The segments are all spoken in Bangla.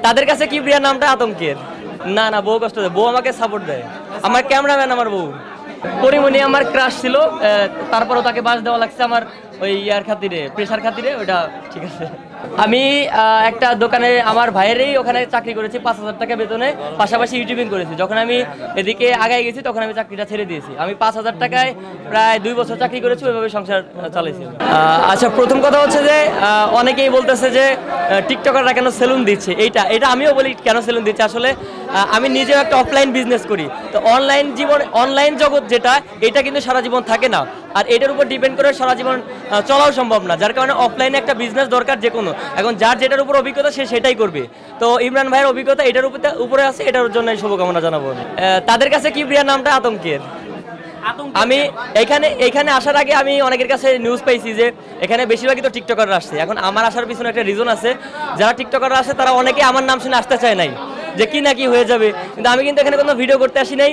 তাদের কাছে কিবরিয়ার নামটা আতঙ্কের। না না, বউ কষ্ট দেয়, বউ আমাকে সাপোর্ট দেয়, আমার ক্যামেরাম্যান আমার বউ। পরিমণি আমার ক্রাশ ছিল, তারপরও তাকে বাস দেওয়া লাগছে আমার ওই ইয়ার খাতিরে, প্রেশার খাতিরে, ওটা ঠিক আছে। আমি একটা দোকানে আমার ভাইয়েরই ওখানে চাকরি করেছি 5,000 টাকা বেতনে, পাশাপাশি ইউটিউবিং করেছি। যখন আমি এদিকে আগায় গেছি তখন আমি চাকরিটা ছেড়ে দিয়েছি। আমি 5,000 টাকায় প্রায় 2 বছর চাকরি করেছি, ওইভাবে সংসার চালাইছি। আচ্ছা, প্রথম কথা হচ্ছে যে অনেকেই বলতেছে যে টিকটকাররা কেন সেলুন দিচ্ছে, এটা আমিও বলি কেন সেলুন দিচ্ছে। আসলে আমি নিজেও একটা অফলাইন বিজনেস করি, তো অনলাইন জগৎ যেটা, এটা কিন্তু সারা জীবন থাকে না, আর এটার উপর ডিপেন্ড করে সারা জীবন চলাও সম্ভব না। যার কারণে অফলাইনে একটা বিজনেস দরকার যে কোনো। এখন যার যেটার উপর অভিজ্ঞতা সে সেটাই করবে। তো ইমরান ভাইয়ের অভিজ্ঞতা এটার উপরে আছে, এটার জন্য শুভকামনা জানাবো। তাদের কাছে কিবরিয়ার নামটা আতঙ্কের। আমি এখানে আসার আগে আমি অনেকের কাছে নিউজ পাইছি যে এখানে বেশিরভাগই তো টিকটকাররা আসছে। এখন আমার আসার পিছনে একটা রিজন আছে, যারা টিকটকাররা আসে তারা অনেকে আমার নাম শুনে আসতে চায় নাই, যে কি না কি হয়ে যাবে। কিন্তু আমি কিন্তু এখানে কোনো ভিডিও করতে আসি নাই,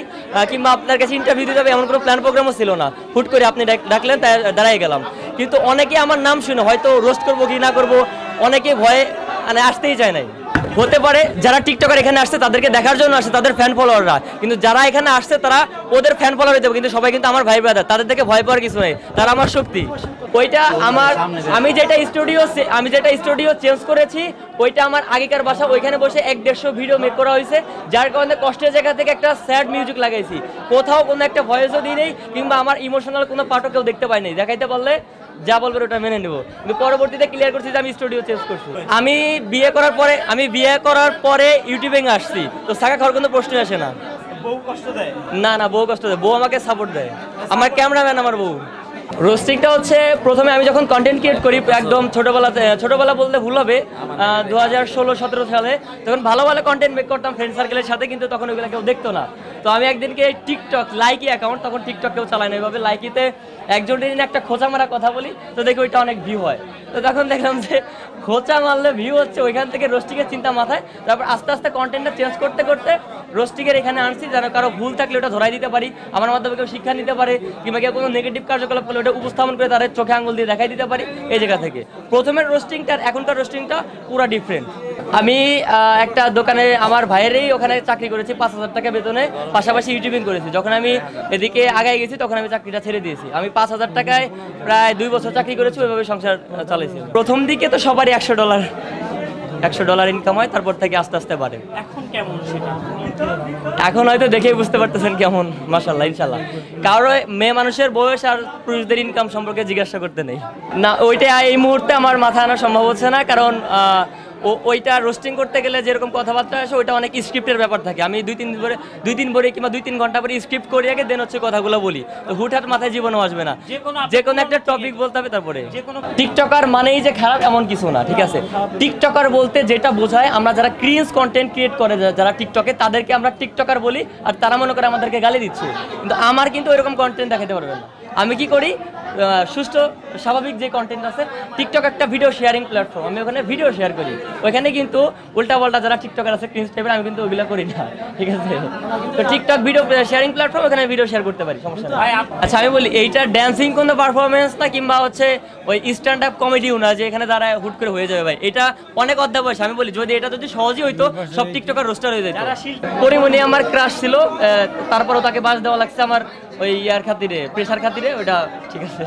কিংবা আপনার কাছে ইন্টারভিউ দিতে যাবে এমন কোনো প্ল্যান প্রোগ্রামও ছিল না। হুট করে আপনি ডাকলেন, তাই দাঁড়াই গেলাম। কিন্তু অনেকে আমার নাম শুনে হয়তো রোস্ট করবো কি না করবো, অনেকে ভয়ে মানে আসতেই চায় নাই। হতে পারে যারা টিকটকার এখানে আসছে তাদেরকে দেখার জন্য আসছে, তাদের ফ্যান ফলোয়াররা। কিন্তু যারা এখানে আসছে তারা ওদের ফ্যান ফলোয়ার হয়ে যাবে, কিন্তু সবাই কিন্তু আমার ভাই ব্রাদার, তাদের থেকে ভয় পাওয়ার কিছু নেই, তারা আমার শক্তি। ওইটা আমার, আমি যেটা স্টুডিও চেঞ্জ করেছি, ওইটা আমার আগেকার বাসা, ওইখানে বসে 1-150 ভিডিও মেক করা হয়েছে। যার কারণে কষ্টের জায়গা থেকে একটা স্যাড মিউজিক লাগাইছি, কোথাও কোনো একটা ভয়েসও দিই নেই, কিংবা আমার ইমোশনাল কোনো পার্টও কেউ দেখতে পাই নাই। দেখাইতে পারলে যা বলবে ওটা মেনে নেব, কিন্তু পরবর্তীতে ক্লিয়ার করছি যে আমি স্টুডিও চেঞ্জ করছি। আমি বিয়ে করার পরে ইউটিউবিং আসছি, তো সাকা খাওয়ার কোনো প্রশ্নই আসে না। বউ কষ্ট দেয়? না না, বউ কষ্ট দেয়, বউ আমাকে সাপোর্ট দেয়, আমার ক্যামেরাম্যান আমার বউ। রোস্টিংটা হচ্ছে প্রথমে আমি যখন কন্টেন্ট ক্রিয়েট করি, একদম ছোটবেলা বলতে ভুল হবে, 2016-17 সালে, তখন ভালো কন্টেন্ট মেক করতাম ফ্রেন্ড সার্কেলের সাথে, কিন্তু তখন ওইগুলো কেউ দেখতো না। তো আমি একদিনকে টিকটক লাইকি অ্যাকাউন্ট, তখন টিকটক কেউ চালায় না এইভাবে, লাইকিতে একজনের দিন একটা খোঁচা মারা কথা বলি, তো দেখি ওইটা অনেক ভিউ হয়। তো তখন দেখলাম যে খোঁচা মারলে ভিউ হচ্ছে, ওইখান থেকে রোস্টিংয়ের চিন্তা মাথায়। তারপর আস্তে আস্তে কন্টেন্টটা চেঞ্জ করতে করতে রোস্টিংয়ের এখানে আনছি, যেন কারো ভুল থাকলে ওটা ধরাই দিতে পারি, আমার মাধ্যমে কেউ শিক্ষা নিতে পারে, কিংবা কেউ কোনো নেগেটিভ কার্যকলাপ করলে ওটা উপস্থাপন করে তাদের চোখে আঙুল দিয়ে দেখাই দিতে পারি। এই জায়গা থেকে প্রথমের রোস্টিংটা আর এখনকার রোস্টিংটা পুরো ডিফারেন্ট। আমি একটা দোকানে আমার ভাইয়েরই ওখানে চাকরি করেছি 5,000 টাকা বেতনে, পাশাপাশি ইউটিউবিং করেছি। যখন আমি এদিকে আগায় গেছি তখন আমি চাকরিটা ছেড়ে দিয়েছি। আমি 5,000 টাকায় প্রায় 2 বছর চাকরি করেছি, ওইভাবে সংসার চালাইছি। প্রথম দিকে তো সবারই $100 ইনকাম হয়, তারপর থেকে আস্তে আস্তে বাড়ে। এখন কেমন সেটা? এখন হয়তো দেখেই বুঝতে পারতেছেন কেমন, মাশাআল্লাহ ইনশাআল্লাহ। কারো মেয়ে মানুষের বয়স আর পুরুষদের ইনকাম সম্পর্কে জিজ্ঞাসা করতে নেই না, ওইটা এই মুহূর্তে আমার মাথায় আনা সম্ভব হচ্ছে না। কারণ ওইটা রোস্টিং করতে গেলে যেরকম কথাবার্তা আসে, ওইটা অনেক স্ক্রিপ্টের ব্যাপার থাকে। আমি 2-3 পরে কিংবা 2-3 ঘন্টা পরে স্ক্রিপ্ট করে আগে দেন হচ্ছে কথাগুলো বলি, তো হুটহাট মাথায় জীবনও আসবে না। যে কোনো একটা টপিক বলতে হবে। তারপরে টিকটকার মানেই যে খারাপ এমন কিছু না, ঠিক আছে। টিকটকার বলতে যেটা বোঝায়, আমরা যারা ক্রিঞ্জ কন্টেন্ট ক্রিয়েট করে যারা টিকটকে, তাদেরকে আমরা টিকটকার বলি, আর তারা মনে করে আমাদেরকে গালি দিচ্ছে। কিন্তু আমার কিন্তু ওইরকম কন্টেন্ট দেখাতে পারবে না। আমি কি করি, সুষ্ঠু স্বাভাবিক যে কন্টেন্ট আছে, টিকটক একটা ভিডিও শেয়ারিং প্ল্যাটফর্ম, আমি ওখানে ভিডিও শেয়ার করি। ওইখানে কিন্তু উল্টাপাল্টা যারা টিকটকার আছে ক্রিঞ্জ টাইপের, আমি কিন্তু ওইগুলো করি না, ঠিক আছে। তো টিকটক ভিডিও শেয়ারিং প্ল্যাটফর্ম, ওখানে ভিডিও শেয়ার করতে পারি, সমস্যা নেই। আচ্ছা, আমি বলি এইটা ড্যান্সিং কোনো পারফরমেন্স না, কিংবা হচ্ছে ওই স্ট্যান্ড আপ কমেডিও না যে এখানে দাঁড়ায় হুট করে হয়ে যাবে ভাই। এটা অনেক অধ্যাবসায়। আমি বলি যদি এটা সহজই হইতো, সব টিকটকার রোস্টার হয়ে যেত। পরিমণি আমার ক্রাশ ছিল, তারপরও তাকে বাস দেওয়া লাগছে আমার ওই ইয়ার খাতিরে, প্রেশার খাতিরে, ওটা ঠিক আছে।